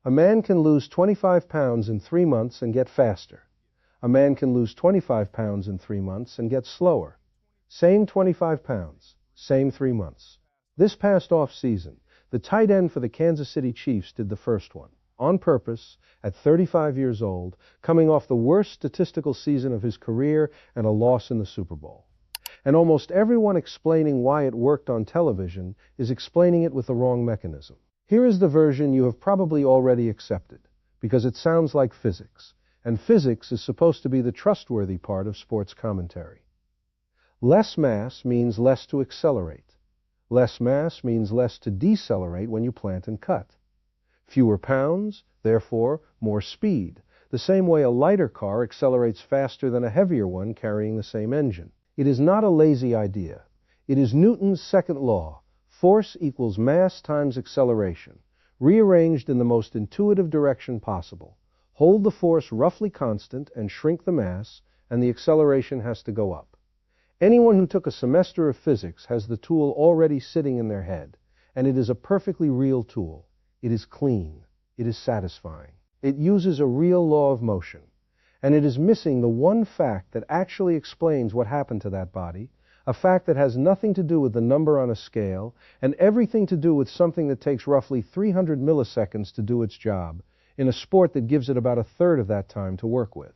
A man can lose 25 pounds in 3 months and get faster. A man can lose 25 pounds in 3 months and get slower. Same 25 pounds, same 3 months. This past off-season, the tight end for the Kansas City Chiefs did the first one, on purpose, at 35 years old, coming off the worst statistical season of his career and a loss in the Super Bowl. And almost everyone explaining why it worked on television is explaining it with the wrong mechanism. Here is the version you have probably already accepted, because it sounds like physics, and physics is supposed to be the trustworthy part of sports commentary. Less mass means less to accelerate. Less mass means less to decelerate when you plant and cut. Fewer pounds, therefore more speed, the same way a lighter car accelerates faster than a heavier one carrying the same engine. It is not a lazy idea. It is Newton's second law. Force equals mass times acceleration, rearranged in the most intuitive direction possible. Hold the force roughly constant and shrink the mass, and the acceleration has to go up. Anyone who took a semester of physics has the tool already sitting in their head, and it is a perfectly real tool. It is clean. It is satisfying. It uses a real law of motion, and it is missing the one fact that actually explains what happened to that body, a fact that has nothing to do with the number on a scale, and everything to do with something that takes roughly 300 milliseconds to do its job, in a sport that gives it about a third of that time to work with.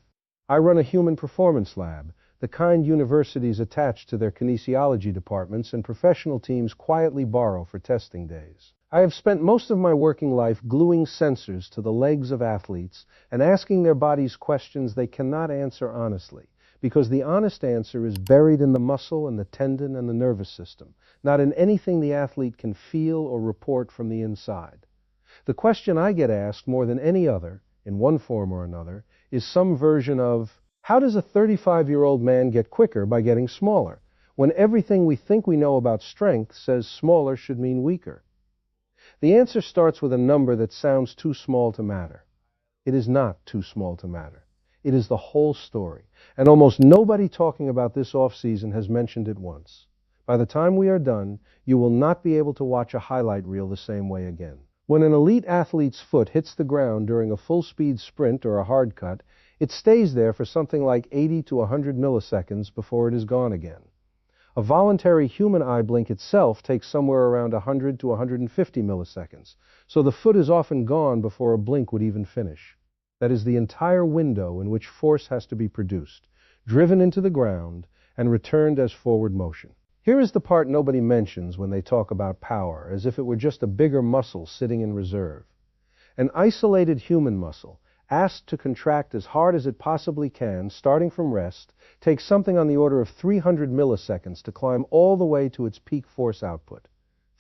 I run a human performance lab, the kind universities attach to their kinesiology departments and professional teams quietly borrow for testing days. I have spent most of my working life gluing sensors to the legs of athletes and asking their bodies questions they cannot answer honestly, because the honest answer is buried in the muscle and the tendon and the nervous system, not in anything the athlete can feel or report from the inside. The question I get asked more than any other, in one form or another, is some version of, how does a 35-year-old man get quicker by getting smaller, when everything we think we know about strength says smaller should mean weaker? The answer starts with a number that sounds too small to matter. It is not too small to matter. It is the whole story, and almost nobody talking about this off-season has mentioned it once. By the time we are done, you will not be able to watch a highlight reel the same way again. When an elite athlete's foot hits the ground during a full-speed sprint or a hard cut, it stays there for something like 80 to 100 milliseconds before it is gone again. A voluntary human eye blink itself takes somewhere around 100 to 150 milliseconds, so the foot is often gone before a blink would even finish. That is the entire window in which force has to be produced, driven into the ground, and returned as forward motion. Here is the part nobody mentions when they talk about power, as if it were just a bigger muscle sitting in reserve. An isolated human muscle, asked to contract as hard as it possibly can, starting from rest, takes something on the order of 300 milliseconds to climb all the way to its peak force output.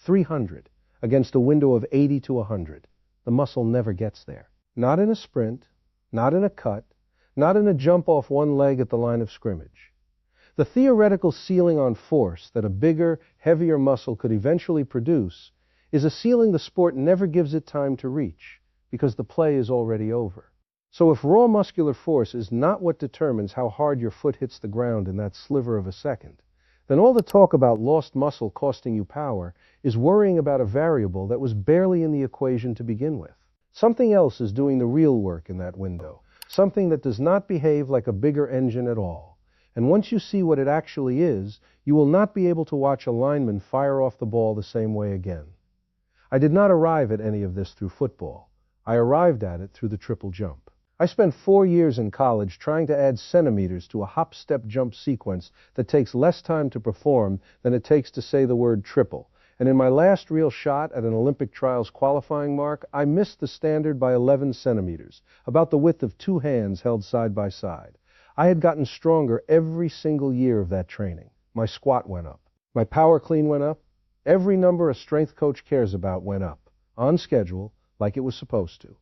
300, against a window of 80 to 100. The muscle never gets there. Not in a sprint, not in a cut, not in a jump off one leg at the line of scrimmage. The theoretical ceiling on force that a bigger, heavier muscle could eventually produce is a ceiling the sport never gives it time to reach, because the play is already over. So if raw muscular force is not what determines how hard your foot hits the ground in that sliver of a second, then all the talk about lost muscle costing you power is worrying about a variable that was barely in the equation to begin with. Something else is doing the real work in that window, something that does not behave like a bigger engine at all. And once you see what it actually is, you will not be able to watch a lineman fire off the ball the same way again. I did not arrive at any of this through football. I arrived at it through the triple jump. I spent 4 years in college trying to add centimeters to a hop-step-jump sequence that takes less time to perform than it takes to say the word triple. And in my last real shot at an Olympic trials qualifying mark, I missed the standard by 11 centimeters, about the width of 2 hands held side by side. I had gotten stronger every single year of that training. My squat went up. My power clean went up. Every number a strength coach cares about went up, on schedule, like it was supposed to.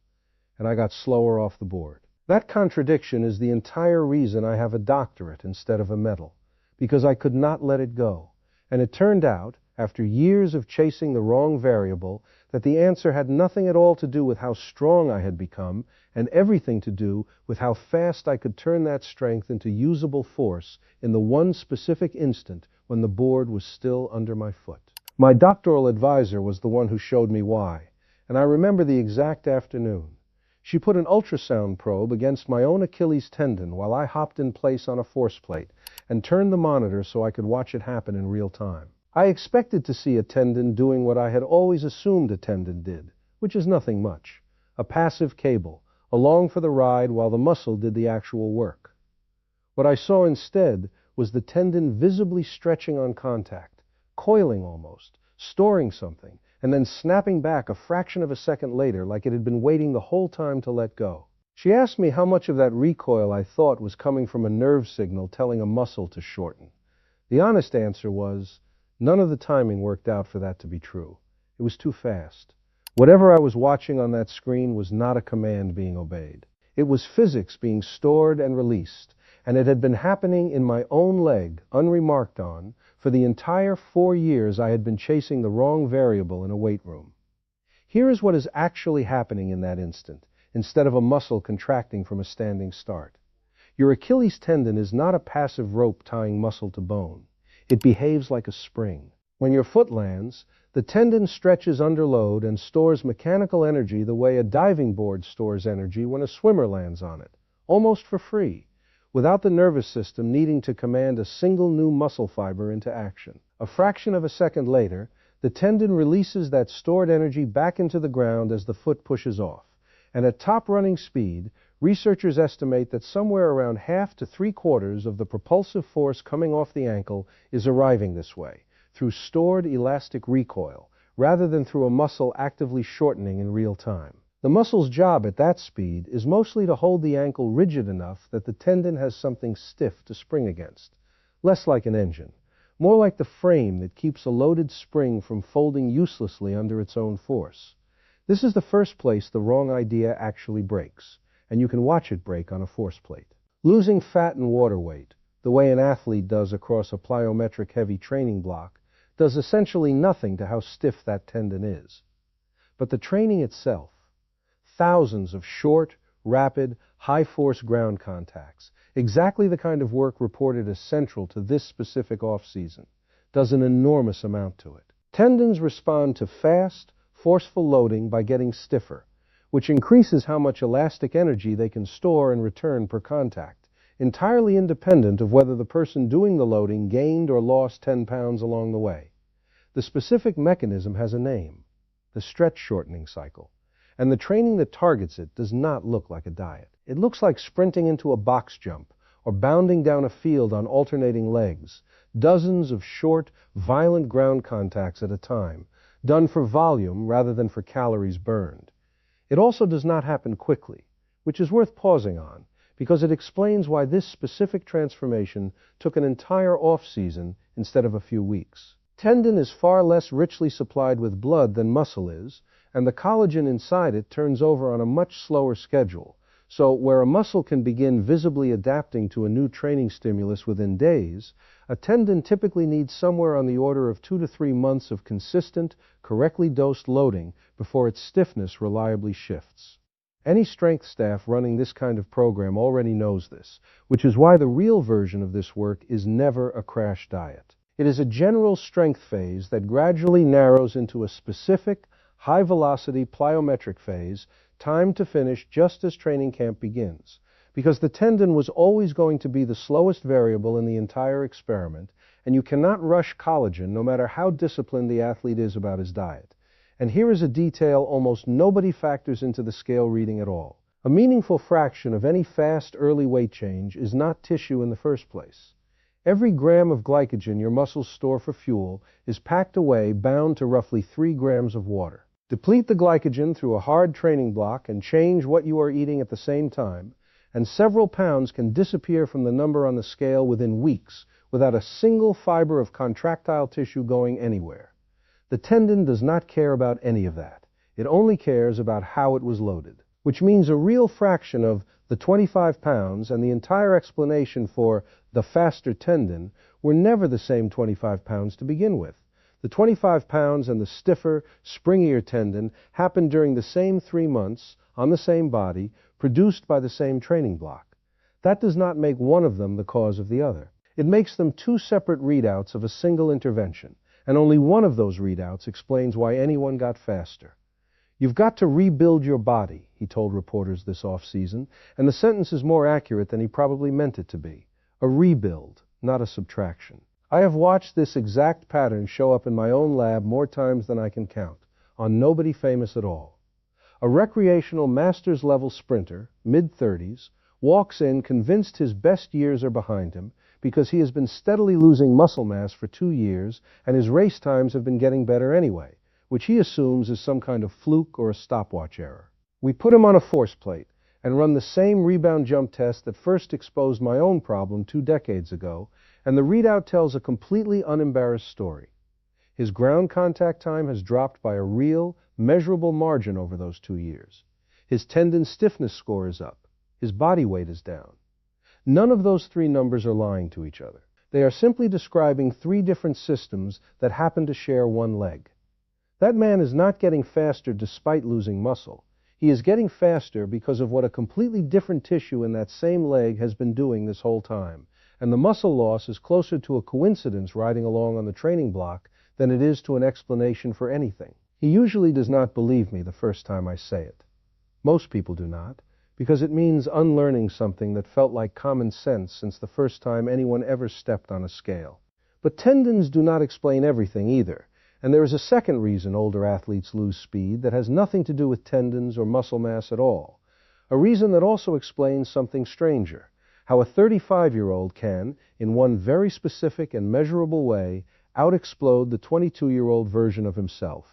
And I got slower off the board. That contradiction is the entire reason I have a doctorate instead of a medal, because I could not let it go. And it turned out, after years of chasing the wrong variable, that the answer had nothing at all to do with how strong I had become, and everything to do with how fast I could turn that strength into usable force in the one specific instant when the board was still under my foot. My doctoral advisor was the one who showed me why, and I remember the exact afternoon. She put an ultrasound probe against my own Achilles tendon while I hopped in place on a force plate and turned the monitor so I could watch it happen in real time. I expected to see a tendon doing what I had always assumed a tendon did, which is nothing much. A passive cable, along for the ride while the muscle did the actual work. What I saw instead was the tendon visibly stretching on contact, coiling almost, storing something, and then snapping back a fraction of a second later like it had been waiting the whole time to let go. She asked me how much of that recoil I thought was coming from a nerve signal telling a muscle to shorten. The honest answer was, none of the timing worked out for that to be true. It was too fast. Whatever I was watching on that screen was not a command being obeyed. It was physics being stored and released, and it had been happening in my own leg, unremarked on, for the entire 4 years I had been chasing the wrong variable in a weight room. Here is what is actually happening in that instant, instead of a muscle contracting from a standing start. Your Achilles tendon is not a passive rope tying muscle to bone. It behaves like a spring. When your foot lands, the tendon stretches under load and stores mechanical energy the way a diving board stores energy when a swimmer lands on it, almost for free, without the nervous system needing to command a single new muscle fiber into action. A fraction of a second later, the tendon releases that stored energy back into the ground as the foot pushes off. And at top running speed, researchers estimate that somewhere around half to 3/4 of the propulsive force coming off the ankle is arriving this way, through stored elastic recoil, rather than through a muscle actively shortening in real time. The muscle's job at that speed is mostly to hold the ankle rigid enough that the tendon has something stiff to spring against, less like an engine, more like the frame that keeps a loaded spring from folding uselessly under its own force. This is the first place the wrong idea actually breaks, and you can watch it break on a force plate. Losing fat and water weight, the way an athlete does across a plyometric heavy training block, does essentially nothing to how stiff that tendon is. But the training itself, thousands of short, rapid, high-force ground contacts, exactly the kind of work reported as central to this specific off-season, does an enormous amount to it. Tendons respond to fast, forceful loading by getting stiffer, which increases how much elastic energy they can store and return per contact, entirely independent of whether the person doing the loading gained or lost 10 pounds along the way. The specific mechanism has a name, the stretch shortening cycle, and the training that targets it does not look like a diet. It looks like sprinting into a box jump or bounding down a field on alternating legs, dozens of short, violent ground contacts at a time, done for volume rather than for calories burned. It also does not happen quickly, which is worth pausing on, because it explains why this specific transformation took an entire off-season instead of a few weeks. Tendon is far less richly supplied with blood than muscle is, and the collagen inside it turns over on a much slower schedule. So, where a muscle can begin visibly adapting to a new training stimulus within days, a tendon typically needs somewhere on the order of 2 to 3 months of consistent, correctly dosed loading before its stiffness reliably shifts. Any strength staff running this kind of program already knows this, which is why the real version of this work is never a crash diet. It is a general strength phase that gradually narrows into a specific, high-velocity plyometric phase, timed to finish just as training camp begins, because the tendon was always going to be the slowest variable in the entire experiment, and you cannot rush collagen no matter how disciplined the athlete is about his diet. And here is a detail almost nobody factors into the scale reading at all. A meaningful fraction of any fast, early weight change is not tissue in the first place. Every gram of glycogen your muscles store for fuel is packed away bound to roughly 3 grams of water. Deplete the glycogen through a hard training block and change what you are eating at the same time, and several pounds can disappear from the number on the scale within weeks without a single fiber of contractile tissue going anywhere. The tendon does not care about any of that. It only cares about how it was loaded, which means a real fraction of the 25 pounds and the entire explanation for the faster tendon were never the same 25 pounds to begin with. The 25 pounds and the stiffer, springier tendon happened during the same 3 months, on the same body, produced by the same training block. That does not make one of them the cause of the other. It makes them 2 separate readouts of a single intervention, and only one of those readouts explains why anyone got faster. "You've got to rebuild your body," he told reporters this off-season, and the sentence is more accurate than he probably meant it to be. A rebuild, not a subtraction. I have watched this exact pattern show up in my own lab more times than I can count, on nobody famous at all. A recreational master's-level sprinter, mid-30s, walks in convinced his best years are behind him because he has been steadily losing muscle mass for 2 years and his race times have been getting better anyway, which he assumes is some kind of fluke or a stopwatch error. We put him on a force plate and run the same rebound jump test that first exposed my own problem 2 decades ago, and the readout tells a completely unembarrassed story. His ground contact time has dropped by a real, measurable margin over those 2 years. His tendon stiffness score is up. His body weight is down. None of those 3 numbers are lying to each other. They are simply describing 3 different systems that happen to share one leg. That man is not getting faster despite losing muscle. He is getting faster because of what a completely different tissue in that same leg has been doing this whole time, and the muscle loss is closer to a coincidence riding along on the training block than it is to an explanation for anything. He usually does not believe me the first time I say it. Most people do not, because it means unlearning something that felt like common sense since the first time anyone ever stepped on a scale. But tendons do not explain everything either, and there is a second reason older athletes lose speed that has nothing to do with tendons or muscle mass at all. A reason that also explains something stranger, how a 35-year-old can, in one very specific and measurable way, out-explode the 22-year-old version of himself.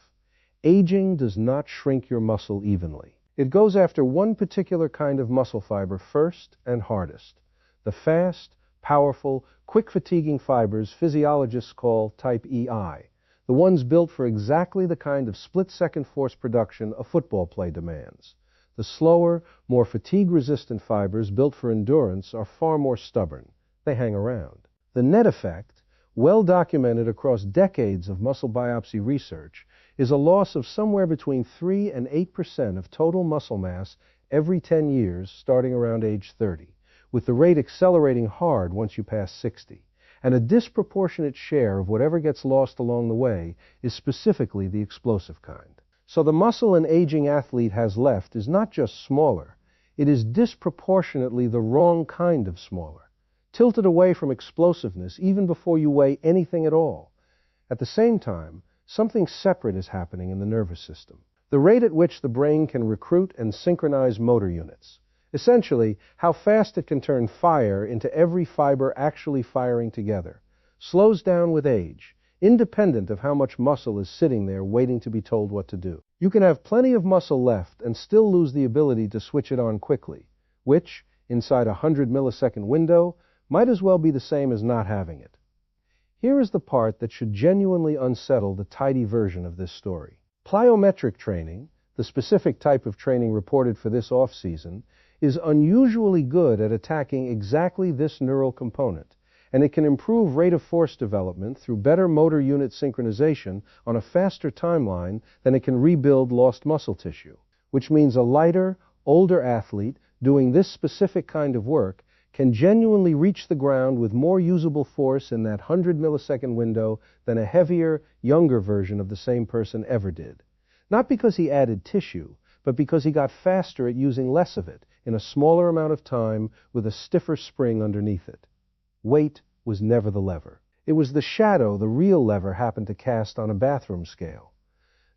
Aging does not shrink your muscle evenly. It goes after one particular kind of muscle fiber first and hardest. The fast, powerful, quick-fatiguing fibers physiologists call type EI, the ones built for exactly the kind of split-second force production a football play demands. The slower, more fatigue-resistant fibers built for endurance are far more stubborn. They hang around. The net effect, well documented across decades of muscle biopsy research, is a loss of somewhere between 3 and 8% of total muscle mass every 10 years starting around age 30, with the rate accelerating hard once you pass 60. And a disproportionate share of whatever gets lost along the way is specifically the explosive kind. So the muscle an aging athlete has left is not just smaller, it is disproportionately the wrong kind of smaller, tilted away from explosiveness even before you weigh anything at all. At the same time, something separate is happening in the nervous system. The rate at which the brain can recruit and synchronize motor units. Essentially, how fast it can turn fire into every fiber actually firing together, slows down with age, independent of how much muscle is sitting there waiting to be told what to do. You can have plenty of muscle left and still lose the ability to switch it on quickly, which, inside a 100 millisecond window, might as well be the same as not having it. Here is the part that should genuinely unsettle the tidy version of this story. Plyometric training, the specific type of training reported for this off-season, is unusually good at attacking exactly this neural component, and it can improve rate of force development through better motor unit synchronization on a faster timeline than it can rebuild lost muscle tissue, which means a lighter, older athlete doing this specific kind of work can genuinely reach the ground with more usable force in that 100 millisecond window than a heavier, younger version of the same person ever did. Not because he added tissue, but because he got faster at using less of it in a smaller amount of time with a stiffer spring underneath it. Weight was never the lever. It was the shadow the real lever happened to cast on a bathroom scale.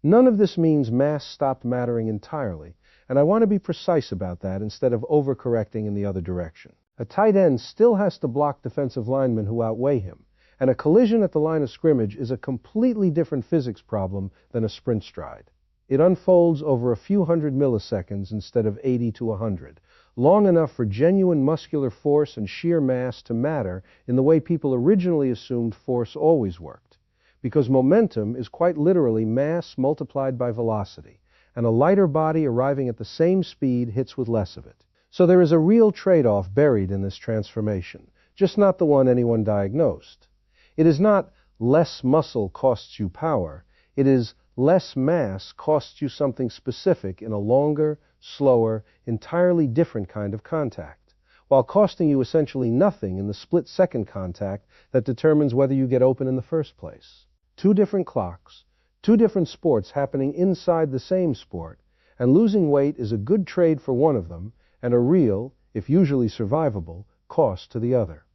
None of this means mass stopped mattering entirely, and I want to be precise about that instead of overcorrecting in the other direction. A tight end still has to block defensive linemen who outweigh him, and a collision at the line of scrimmage is a completely different physics problem than a sprint stride. It unfolds over a few hundred milliseconds instead of 80 to 100, long enough for genuine muscular force and sheer mass to matter in the way people originally assumed force always worked, because momentum is quite literally mass multiplied by velocity, and a lighter body arriving at the same speed hits with less of it. So there is a real trade-off buried in this transformation, just not the one anyone diagnosed. It is not less muscle costs you power, it is less mass costs you something specific in a longer, slower, entirely different kind of contact, while costing you essentially nothing in the split-second contact that determines whether you get open in the first place. 2 different clocks, Two different sports happening inside the same sport, and losing weight is a good trade for one of them and a real, if usually survivable, cost to the other.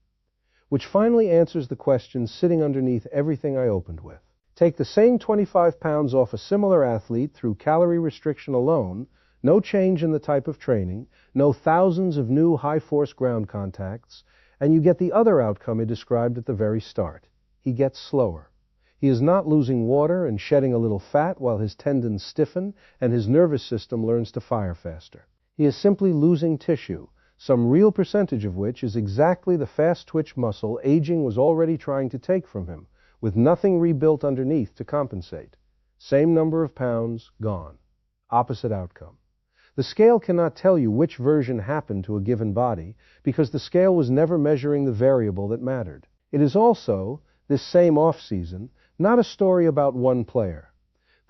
Which finally answers the question sitting underneath everything I opened with. Take the same 25 pounds off a similar athlete through calorie restriction alone, no change in the type of training, no thousands of new high-force ground contacts, and you get the other outcome I described at the very start. He gets slower. He is not losing water and shedding a little fat while his tendons stiffen and his nervous system learns to fire faster. He is simply losing tissue, some real percentage of which is exactly the fast-twitch muscle aging was already trying to take from him, with nothing rebuilt underneath to compensate. Same number of pounds, gone. Opposite outcome. The scale cannot tell you which version happened to a given body because the scale was never measuring the variable that mattered. It is also, this same off-season, not a story about one player.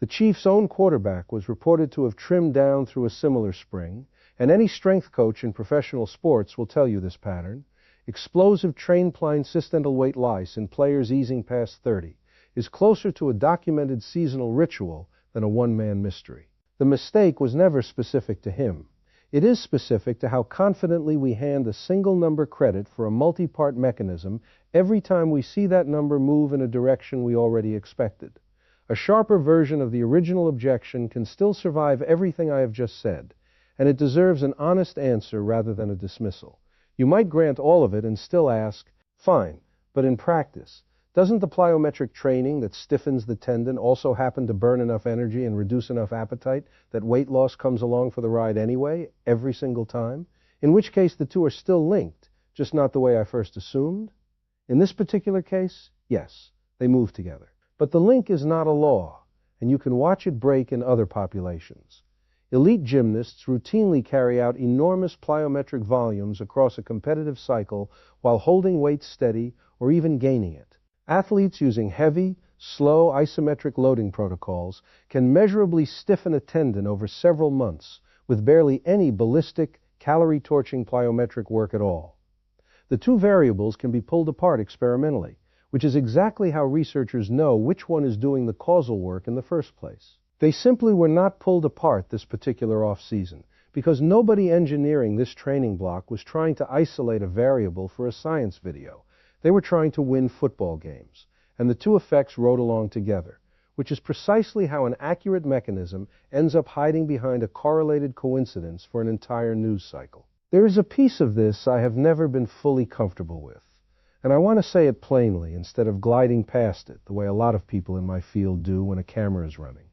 The Chiefs' own quarterback was reported to have trimmed down through a similar spring, and any strength coach in professional sports will tell you this pattern. Explosive train-pline cystental weight lice in players easing past 30 is closer to a documented seasonal ritual than a one-man mystery. The mistake was never specific to him. It is specific to how confidently we hand a single number credit for a multi-part mechanism every time we see that number move in a direction we already expected. A sharper version of the original objection can still survive everything I have just said, and it deserves an honest answer rather than a dismissal. You might grant all of it and still ask, fine, but in practice, doesn't the plyometric training that stiffens the tendon also happen to burn enough energy and reduce enough appetite that weight loss comes along for the ride anyway, every single time? In which case the two are still linked, just not the way I first assumed? In this particular case, yes, they move together. But the link is not a law, and you can watch it break in other populations. Elite gymnasts routinely carry out enormous plyometric volumes across a competitive cycle while holding weight steady or even gaining it. Athletes using heavy, slow isometric loading protocols can measurably stiffen a tendon over several months with barely any ballistic, calorie-torching plyometric work at all. The two variables can be pulled apart experimentally, which is exactly how researchers know which one is doing the causal work in the first place. They simply were not pulled apart this particular off-season, because nobody engineering this training block was trying to isolate a variable for a science video. They were trying to win football games, and the two effects rode along together, which is precisely how an accurate mechanism ends up hiding behind a correlated coincidence for an entire news cycle. There is a piece of this I have never been fully comfortable with, and I want to say it plainly instead of gliding past it the way a lot of people in my field do when a camera is running,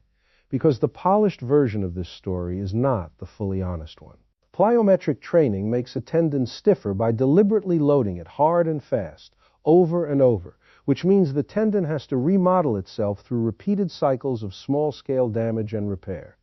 because the polished version of this story is not the fully honest one. Plyometric training makes a tendon stiffer by deliberately loading it hard and fast, over and over, which means the tendon has to remodel itself through repeated cycles of small-scale damage and repair.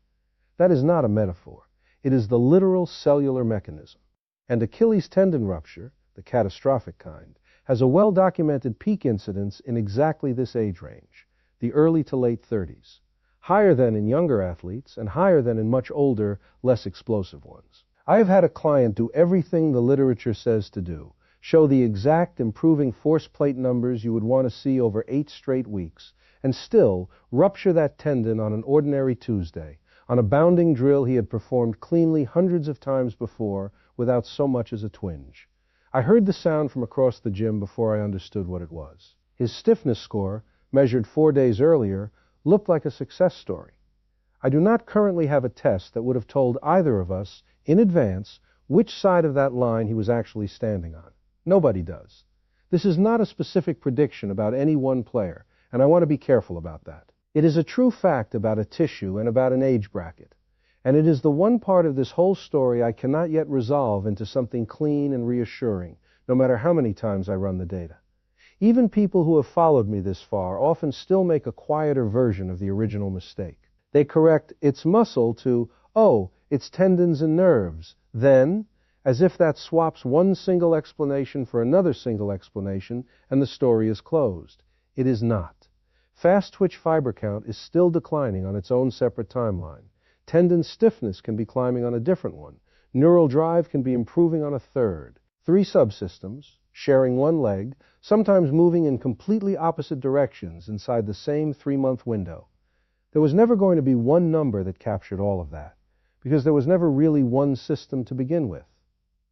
That is not a metaphor. It is the literal cellular mechanism. And Achilles tendon rupture, the catastrophic kind, has a well-documented peak incidence in exactly this age range, the early to late 30s, higher than in younger athletes and higher than in much older, less explosive ones. I have had a client do everything the literature says to do, show the exact improving force plate numbers you would want to see over 8 straight weeks, and still rupture that tendon on an ordinary Tuesday, on a bounding drill he had performed cleanly hundreds of times before without so much as a twinge. I heard the sound from across the gym before I understood what it was. His stiffness score, measured 4 days earlier, looked like a success story. I do not currently have a test that would have told either of us, in advance, which side of that line he was actually standing on. Nobody does. This is not a specific prediction about any one player, and I want to be careful about that. It is a true fact about a tissue and about an age bracket, and it is the one part of this whole story I cannot yet resolve into something clean and reassuring, no matter how many times I run the data. Even people who have followed me this far often still make a quieter version of the original mistake. They correct "it's muscle" to "oh, it's tendons and nerves," then, as if that swaps one single explanation for another single explanation and the story is closed. It is not. Fast-twitch fiber count is still declining on its own separate timeline. Tendon stiffness can be climbing on a different one. Neural drive can be improving on a third. 3 subsystems, sharing one leg, sometimes moving in completely opposite directions inside the same 3-month window. There was never going to be one number that captured all of that, because there was never really one system to begin with.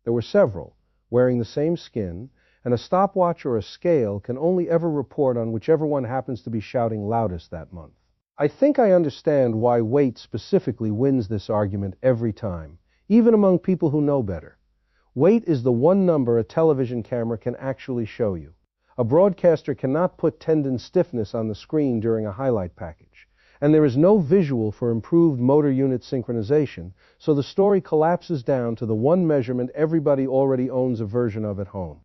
There were several, wearing the same skin, and a stopwatch or a scale can only ever report on whichever one happens to be shouting loudest that month. I think I understand why weight specifically wins this argument every time, even among people who know better. Weight is the one number a television camera can actually show you. A broadcaster cannot put tendon stiffness on the screen during a highlight package, and there is no visual for improved motor unit synchronization, so the story collapses down to the one measurement everybody already owns a version of at home.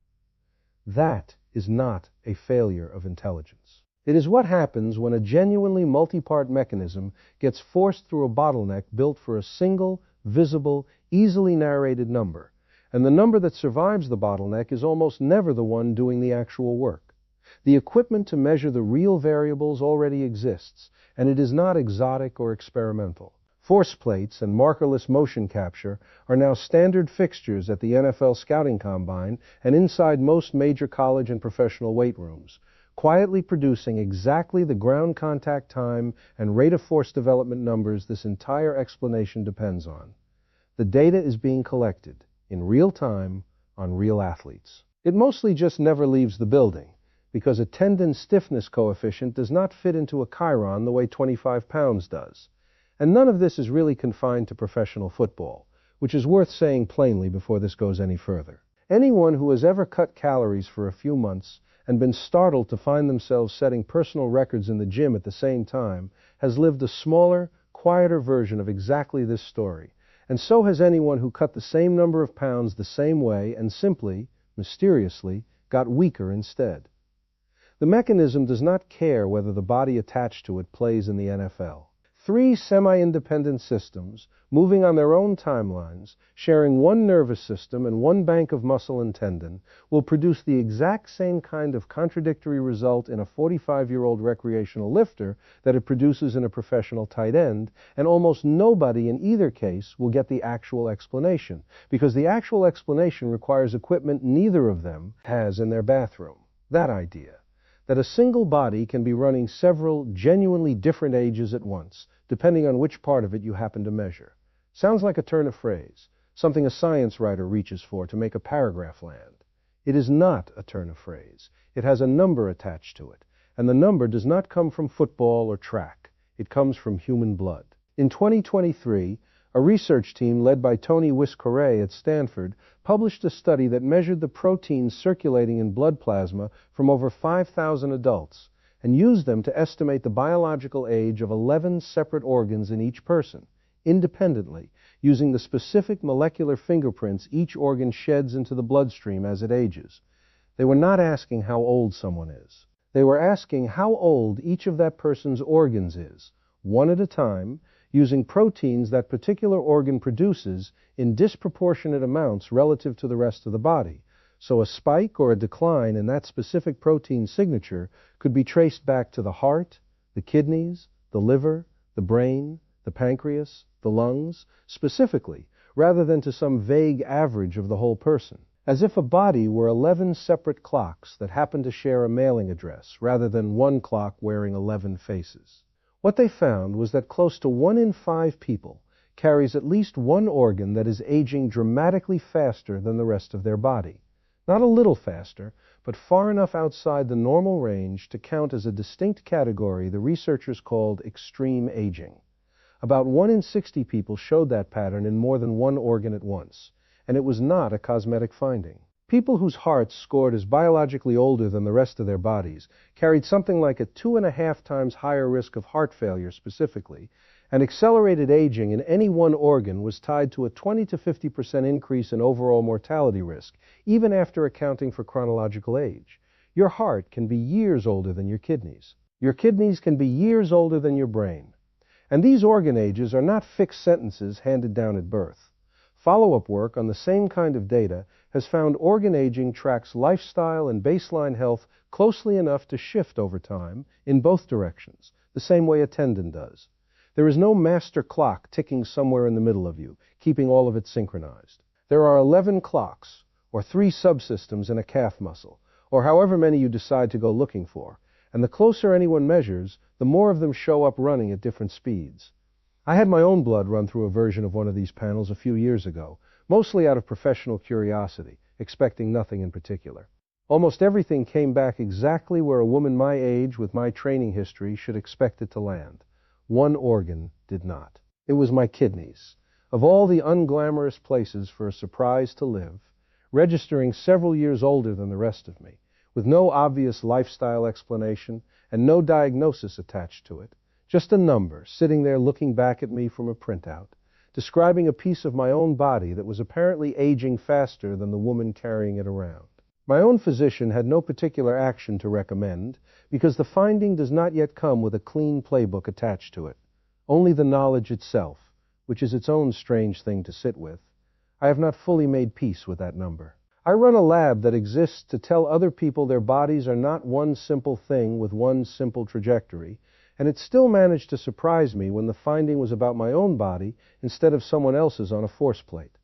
That is not a failure of intelligence. It is what happens when a genuinely multi-part mechanism gets forced through a bottleneck built for a single, visible, easily narrated number, and the number that survives the bottleneck is almost never the one doing the actual work. The equipment to measure the real variables already exists, and it is not exotic or experimental. Force plates and markerless motion capture are now standard fixtures at the NFL scouting combine and inside most major college and professional weight rooms, quietly producing exactly the ground contact time and rate of force development numbers this entire explanation depends on. The data is being collected in real time on real athletes. It mostly just never leaves the building, because a tendon stiffness coefficient does not fit into a chyron the way 25 pounds does. And none of this is really confined to professional football, which is worth saying plainly before this goes any further. Anyone who has ever cut calories for a few months and been startled to find themselves setting personal records in the gym at the same time has lived a smaller, quieter version of exactly this story. And so has anyone who cut the same number of pounds the same way and simply, mysteriously, got weaker instead. The mechanism does not care whether the body attached to it plays in the NFL. Three semi-independent systems, moving on their own timelines, sharing one nervous system and one bank of muscle and tendon, will produce the exact same kind of contradictory result in a 45-year-old recreational lifter that it produces in a professional tight end, and almost nobody in either case will get the actual explanation, because the actual explanation requires equipment neither of them has in their bathroom. That idea, that a single body can be running several genuinely different ages at once, depending on which part of it you happen to measure. Sounds like a turn of phrase, something a science writer reaches for to make a paragraph land. It is not a turn of phrase. It has a number attached to it, and the number does not come from football or track. It comes from human blood. In 2023, a research team led by Tony Whisk-Correa at Stanford published a study that measured the proteins circulating in blood plasma from over 5,000 adults and used them to estimate the biological age of 11 separate organs in each person, independently, using the specific molecular fingerprints each organ sheds into the bloodstream as it ages. They were not asking how old someone is. They were asking how old each of that person's organs is, one at a time, using proteins that particular organ produces in disproportionate amounts relative to the rest of the body, so a spike or a decline in that specific protein signature could be traced back to the heart, the kidneys, the liver, the brain, the pancreas, the lungs, specifically, rather than to some vague average of the whole person, as if a body were 11 separate clocks that happen to share a mailing address, rather than one clock wearing 11 faces. What they found was that close to 1 in 5 people carries at least one organ that is aging dramatically faster than the rest of their body. Not a little faster, but far enough outside the normal range to count as a distinct category the researchers called extreme aging. About 1 in 60 people showed that pattern in more than one organ at once, and it was not a cosmetic finding. People whose hearts scored as biologically older than the rest of their bodies carried something like a 2.5 times higher risk of heart failure specifically, and accelerated aging in any one organ was tied to a 20 to 50% increase in overall mortality risk, even after accounting for chronological age. Your heart can be years older than your kidneys. Your kidneys can be years older than your brain. And these organ ages are not fixed sentences handed down at birth. Follow-up work on the same kind of data has found organ aging tracks lifestyle and baseline health closely enough to shift over time in both directions, the same way a tendon does. There is no master clock ticking somewhere in the middle of you, keeping all of it synchronized. There are 11 clocks, or 3 subsystems in a calf muscle, or however many you decide to go looking for, and the closer anyone measures, the more of them show up running at different speeds. I had my own blood run through a version of one of these panels a few years ago, mostly out of professional curiosity, expecting nothing in particular. Almost everything came back exactly where a woman my age with my training history should expect it to land. One organ did not. It was my kidneys. Of all the unglamorous places for a surprise to live, registering several years older than the rest of me, with no obvious lifestyle explanation and no diagnosis attached to it, just a number sitting there looking back at me from a printout, describing a piece of my own body that was apparently aging faster than the woman carrying it around. My own physician had no particular action to recommend because the finding does not yet come with a clean playbook attached to it, only the knowledge itself, which is its own strange thing to sit with. I have not fully made peace with that number. I run a lab that exists to tell other people their bodies are not one simple thing with one simple trajectory, and it still managed to surprise me when the finding was about my own body instead of someone else's on a force plate.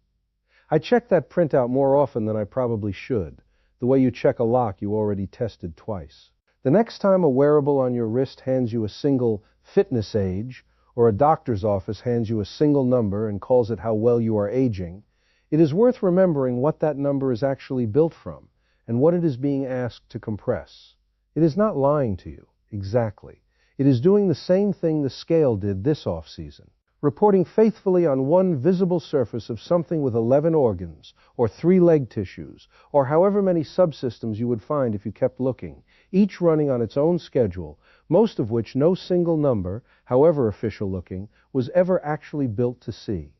I check that printout more often than I probably should, the way you check a lock you already tested twice. The next time a wearable on your wrist hands you a single fitness age, or a doctor's office hands you a single number and calls it how well you are aging, it is worth remembering what that number is actually built from and what it is being asked to compress. It is not lying to you, exactly. It is doing the same thing the scale did this off-season, reporting faithfully on one visible surface of something with 11 organs, or 3 leg tissues, or however many subsystems you would find if you kept looking, each running on its own schedule, most of which no single number, however official looking, was ever actually built to see.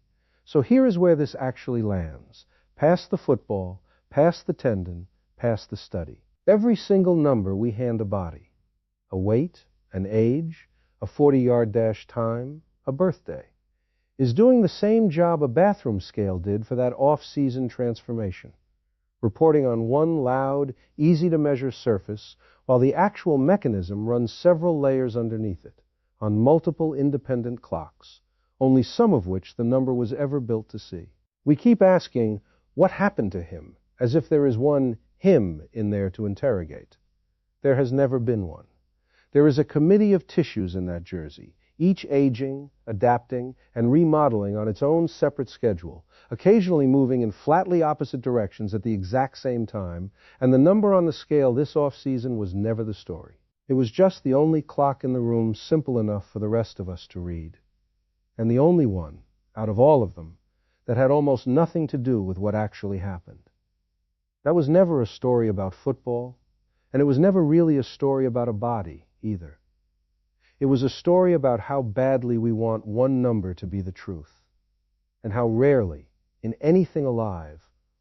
So here is where this actually lands, past the football, past the tendon, past the study. Every single number we hand a body, a weight, an age, a 40-yard dash time, a birthday, is doing the same job a bathroom scale did for that off-season transformation, reporting on one loud, easy-to-measure surface, while the actual mechanism runs several layers underneath it, on multiple independent clocks, only some of which the number was ever built to see. We keep asking, what happened to him, as if there is one him in there to interrogate. There has never been one. There is a committee of tissues in that jersey, each aging, adapting, and remodeling on its own separate schedule, occasionally moving in flatly opposite directions at the exact same time, and the number on the scale this off-season was never the story. It was just the only clock in the room simple enough for the rest of us to read, and the only one, out of all of them, that had almost nothing to do with what actually happened. That was never a story about football, and it was never really a story about a body, either. It was a story about how badly we want one number to be the truth, and how rarely, in anything alive,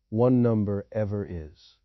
one number ever is.